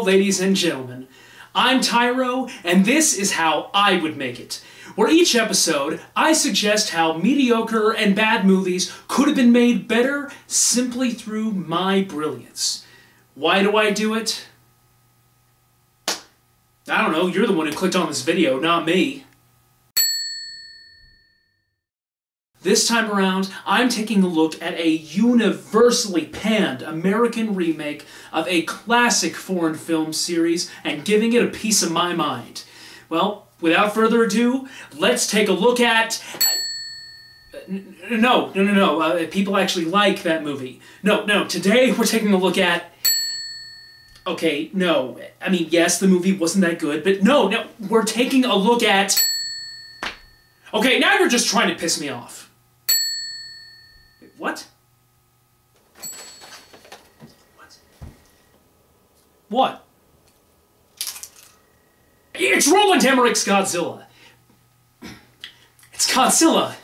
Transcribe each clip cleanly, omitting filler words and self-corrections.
ladies and gentlemen. I'm Tyro, and this is how I would make it. Where each episode, I suggest how mediocre and bad movies could have been made better simply through my brilliance. Why do I do it? I don't know, you're the one who clicked on this video, not me. This time around, I'm taking a look at a universally panned American remake of a classic foreign film series and giving it a piece of my mind. Well, without further ado, let's take a look at... No. People actually like that movie. No, today we're taking a look at... Okay, no. I mean, yes, the movie wasn't that good, but no, we're taking a look at... Okay, now you're just trying to piss me off. What? What? It's Roland Emmerich's Godzilla. It's Godzilla.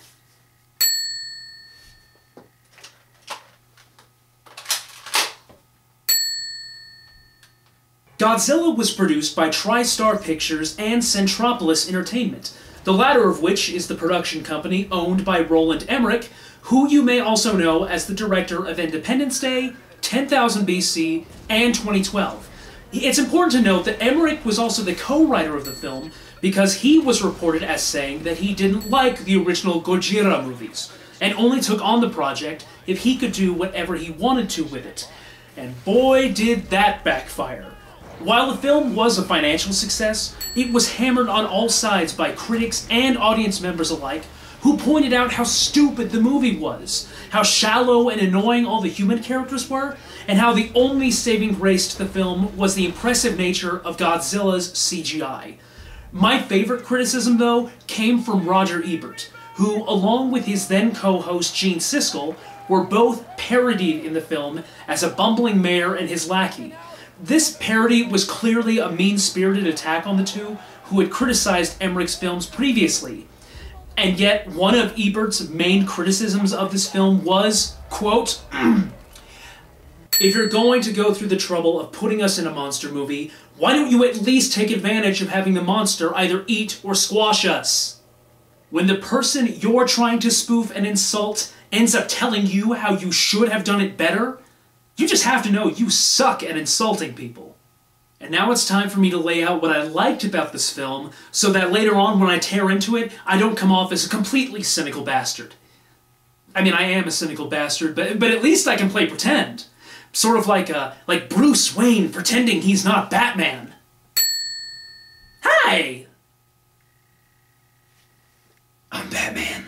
Godzilla was produced by TriStar Pictures and Centropolis Entertainment, the latter of which is the production company owned by Roland Emmerich, who you may also know as the director of Independence Day, 10,000 BC, and 2012. It's important to note that Emmerich was also the co-writer of the film because he was reported as saying that he didn't like the original Godzilla movies, and only took on the project if he could do whatever he wanted to with it. And boy, did that backfire. While the film was a financial success, it was hammered on all sides by critics and audience members alike, who pointed out how stupid the movie was, how shallow and annoying all the human characters were, and how the only saving grace to the film was the impressive nature of Godzilla's CGI. My favorite criticism, though, came from Roger Ebert, who, along with his then co-host Gene Siskel, were both parodied in the film as a bumbling mayor and his lackey. This parody was clearly a mean-spirited attack on the two, who had criticized Emmerich's films previously. And yet, one of Ebert's main criticisms of this film was, quote, "If you're going to go through the trouble of putting us in a monster movie, why don't you at least take advantage of having the monster either eat or squash us? When the person you're trying to spoof and insult ends up telling you how you should have done it better, you just have to know you suck at insulting people." And now it's time for me to lay out what I liked about this film, so that later on when I tear into it, I don't come off as a completely cynical bastard. I mean, I am a cynical bastard, but at least I can play pretend. Sort of like Bruce Wayne pretending he's not Batman. Hi! I'm Batman.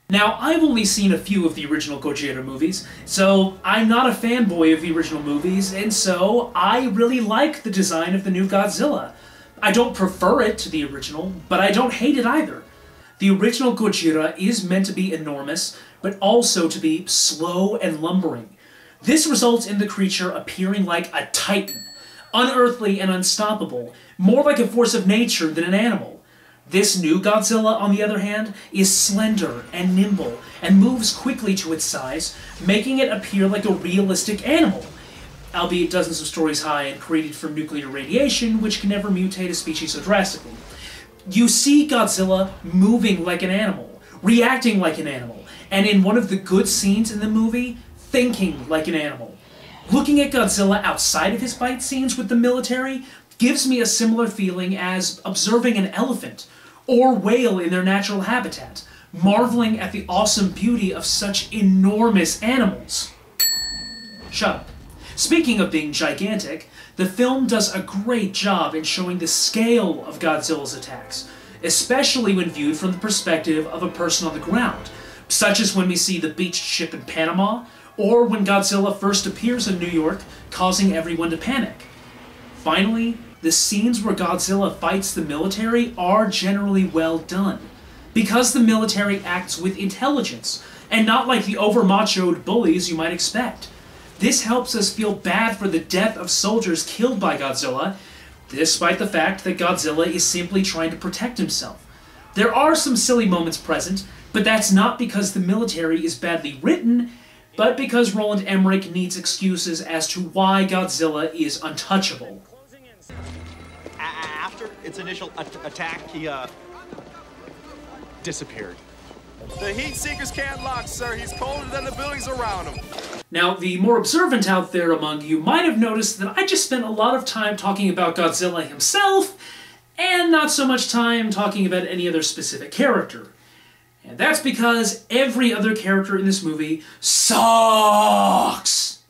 Now, I've only seen a few of the original Godzilla movies, so I'm not a fanboy of the original movies, and so I really like the design of the new Godzilla. I don't prefer it to the original, but I don't hate it either. The original Godzilla is meant to be enormous, but also to be slow and lumbering. This results in the creature appearing like a titan, unearthly and unstoppable, more like a force of nature than an animal. This new Godzilla, on the other hand, is slender and nimble, and moves quickly to its size, making it appear like a realistic animal, albeit dozens of stories high and created from nuclear radiation, which can never mutate a species so drastically. You see Godzilla moving like an animal, reacting like an animal, and in one of the good scenes in the movie, thinking like an animal. Looking at Godzilla outside of his fight scenes with the military gives me a similar feeling as observing an elephant or whale in their natural habitat, marveling at the awesome beauty of such enormous animals. Shut up. Speaking of being gigantic, the film does a great job in showing the scale of Godzilla's attacks, especially when viewed from the perspective of a person on the ground, such as when we see the beached ship in Panama, or when Godzilla first appears in New York, causing everyone to panic. Finally, the scenes where Godzilla fights the military are generally well done, because the military acts with intelligence, and not like the over-machoed bullies you might expect. This helps us feel bad for the death of soldiers killed by Godzilla, despite the fact that Godzilla is simply trying to protect himself. There are some silly moments present, but that's not because the military is badly written, but because Roland Emmerich needs excuses as to why Godzilla is untouchable. After its initial attack, he, disappeared. The heat seekers can't lock, sir. He's colder than the buildings around him. Now, the more observant out there among you might have noticed that I just spent a lot of time talking about Godzilla himself, and not so much time talking about any other specific character. And that's because every other character in this movie sucks!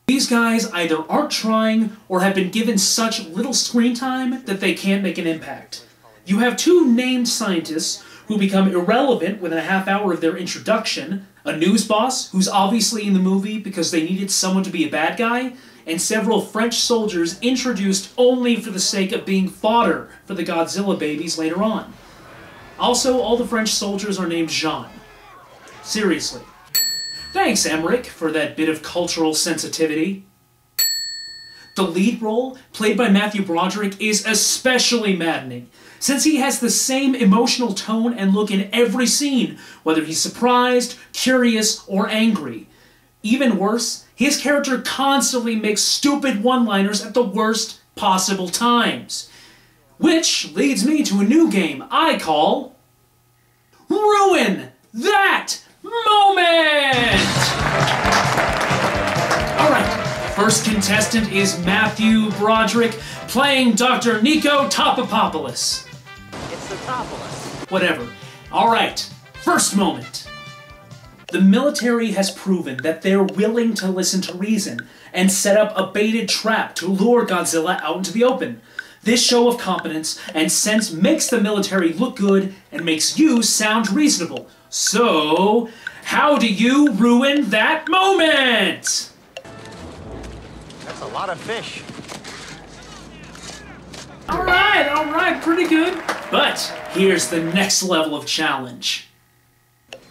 These guys either aren't trying, or have been given such little screen time that they can't make an impact. You have two named scientists who become irrelevant within a half hour of their introduction, a news boss who's obviously in the movie because they needed someone to be a bad guy, and several French soldiers introduced only for the sake of being fodder for the Godzilla babies later on. Also, all the French soldiers are named Jean. Seriously. Thanks, Emmerich, for that bit of cultural sensitivity. The lead role, played by Matthew Broderick, is especially maddening, since he has the same emotional tone and look in every scene, whether he's surprised, curious, or angry. Even worse, his character constantly makes stupid one-liners at the worst possible times. Which leads me to a new game I call Ruin That Moment! Alright, first contestant is Matthew Broderick, playing Dr. Nico Topopopoulos. It's the Topolis. Whatever. Alright, first moment. The military has proven that they're willing to listen to reason and set up a baited trap to lure Godzilla out into the open. This show of competence and sense makes the military look good and makes you sound reasonable. So, how do you ruin that moment? That's a lot of fish. Alright, pretty good. But here's the next level of challenge.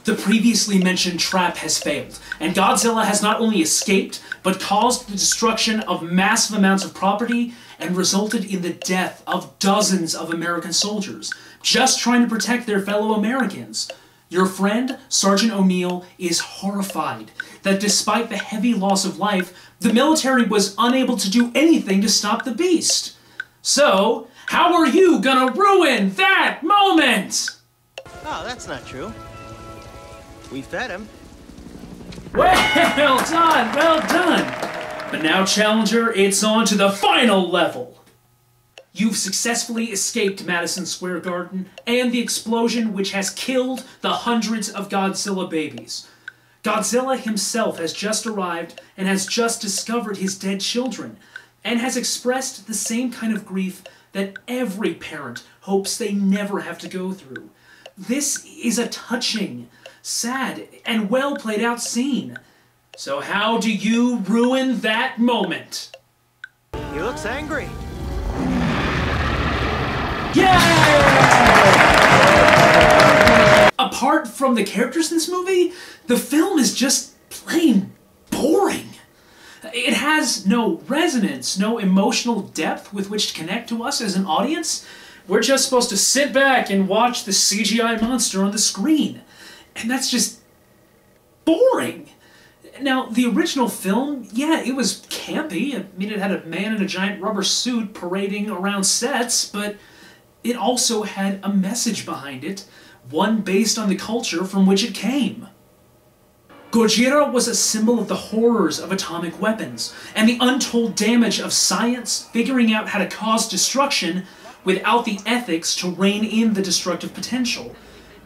The previously mentioned trap has failed, and Godzilla has not only escaped, but caused the destruction of massive amounts of property and resulted in the death of dozens of American soldiers, just trying to protect their fellow Americans. Your friend, Sergeant O'Neill, is horrified that despite the heavy loss of life, the military was unable to do anything to stop the beast. So, how are you gonna ruin that moment? Oh, that's not true. We fed him. Well done, well done. But now, Challenger, it's on to the final level. You've successfully escaped Madison Square Garden and the explosion which has killed the hundreds of Godzilla babies. Godzilla himself has just arrived and has just discovered his dead children, and has expressed the same kind of grief that every parent hopes they never have to go through. This is a touching, sad, and well played out scene. So how do you ruin that moment? He looks angry. Yay! Apart from the characters in this movie, the film is just plain boring. It has no resonance, no emotional depth with which to connect to us as an audience. We're just supposed to sit back and watch the CGI monster on the screen. And that's just boring. Now, the original film, yeah, it was campy. I mean, it had a man in a giant rubber suit parading around sets, but it also had a message behind it, one based on the culture from which it came. Gojira was a symbol of the horrors of atomic weapons, and the untold damage of science figuring out how to cause destruction without the ethics to rein in the destructive potential.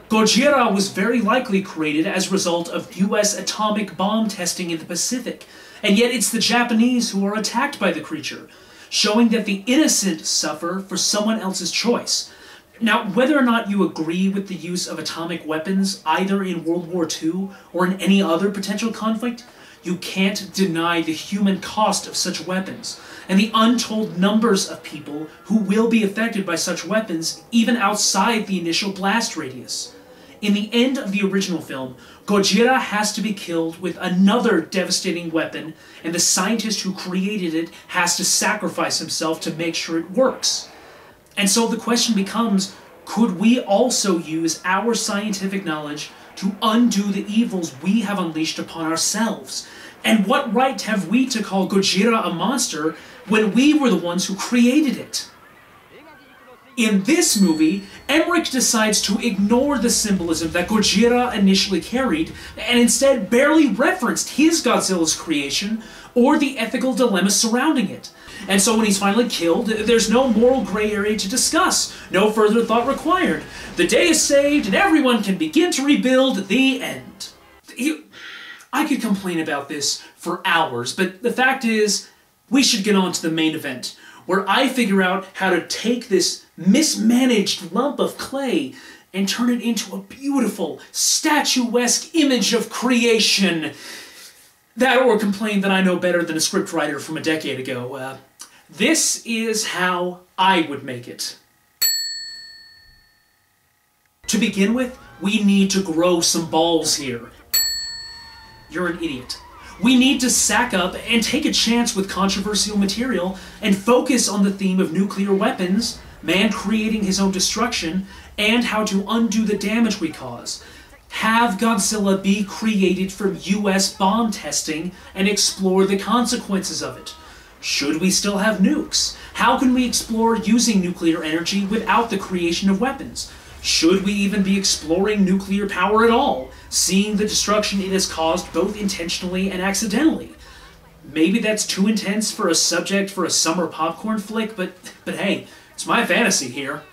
Gojira was very likely created as a result of US atomic bomb testing in the Pacific, and yet it's the Japanese who are attacked by the creature, showing that the innocent suffer for someone else's choice. Now, whether or not you agree with the use of atomic weapons, either in World War II or in any other potential conflict, you can't deny the human cost of such weapons, and the untold numbers of people who will be affected by such weapons, even outside the initial blast radius. In the end of the original film, Gojira has to be killed with another devastating weapon, and the scientist who created it has to sacrifice himself to make sure it works. And so the question becomes, could we also use our scientific knowledge to undo the evils we have unleashed upon ourselves? And what right have we to call Gojira a monster when we were the ones who created it? In this movie, Emmerich decides to ignore the symbolism that Gojira initially carried, and instead barely referenced his Godzilla's creation or the ethical dilemma surrounding it. And so when he's finally killed, there's no moral gray area to discuss, no further thought required. The day is saved, and everyone can begin to rebuild. The end. I could complain about this for hours, but the fact is, we should get on to the main event, where I figure out how to take this mismanaged lump of clay and turn it into a beautiful, statuesque image of creation. That or complain that I know better than a scriptwriter from a decade ago. This is how I would make it. To begin with, we need to grow some balls here. You're an idiot. We need to sack up and take a chance with controversial material and focus on the theme of nuclear weapons, man creating his own destruction, and how to undo the damage we cause. Have Godzilla be created from US bomb testing and explore the consequences of it. Should we still have nukes? How can we explore using nuclear energy without the creation of weapons? Should we even be exploring nuclear power at all, seeing the destruction it has caused both intentionally and accidentally? Maybe that's too intense for a subject for a summer popcorn flick, but hey, it's my fantasy here.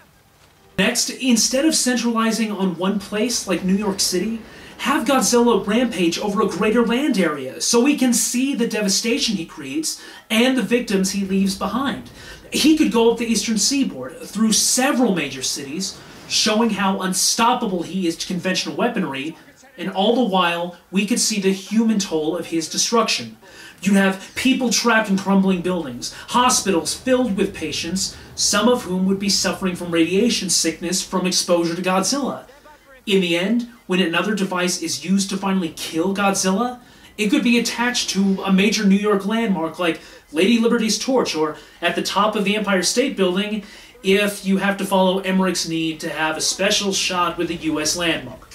Next, instead of centralizing on one place like New York City, have Godzilla rampage over a greater land area so we can see the devastation he creates and the victims he leaves behind. He could go up the eastern seaboard through several major cities, showing how unstoppable he is to conventional weaponry, and all the while we could see the human toll of his destruction. You have people trapped in crumbling buildings, hospitals filled with patients, some of whom would be suffering from radiation sickness from exposure to Godzilla. In the end, when another device is used to finally kill Godzilla, it could be attached to a major New York landmark like Lady Liberty's torch, or at the top of the Empire State Building, if you have to follow Emmerich's need to have a special shot with a US landmark.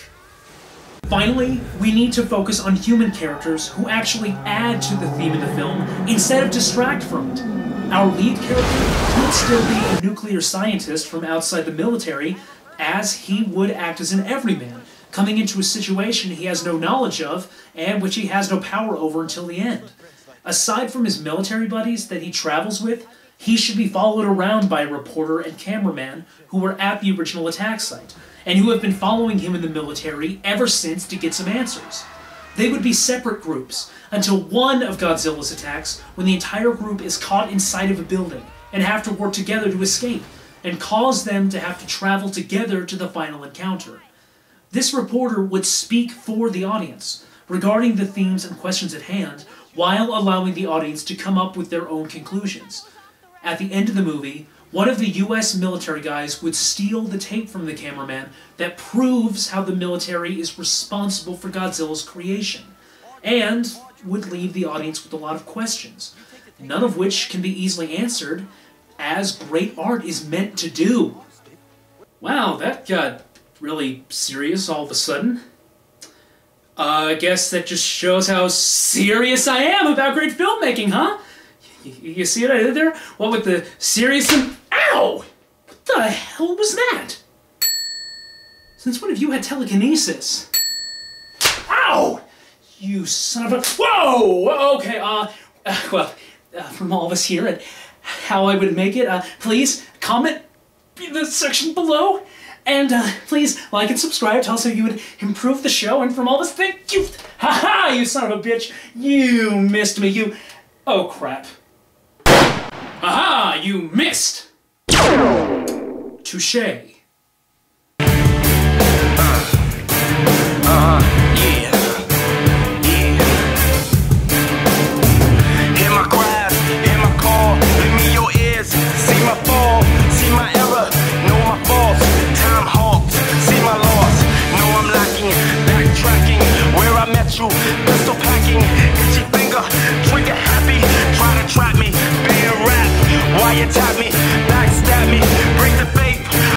Finally, we need to focus on human characters who actually add to the theme of the film instead of distract from it. Our lead character could still be a nuclear scientist from outside the military, as he would act as an everyman, coming into a situation he has no knowledge of and which he has no power over until the end. Aside from his military buddies that he travels with, he should be followed around by a reporter and cameraman who were at the original attack site, and who have been following him in the military ever since to get some answers. They would be separate groups, until one of Godzilla's attacks, when the entire group is caught inside of a building, and have to work together to escape, and cause them to have to travel together to the final encounter. This reporter would speak for the audience, regarding the themes and questions at hand, while allowing the audience to come up with their own conclusions. At the end of the movie, one of the US military guys would steal the tape from the cameraman that proves how the military is responsible for Godzilla's creation, and would leave the audience with a lot of questions, none of which can be easily answered, as great art is meant to do. Wow, that got really serious all of a sudden. I guess that just shows how serious I am about great filmmaking, huh? You see what I did there? What with the serious and... Ow! What the hell was that? Since when have you had telekinesis? Ow! You son of a... Whoa! Okay, from all of us here at How I Would Make It, please comment in the section below. And please like and subscribe. Tell us how you would improve the show. And from all of us, thank you. Haha, you son of a bitch. You missed me. You... Oh, crap. Aha! You missed! Touché.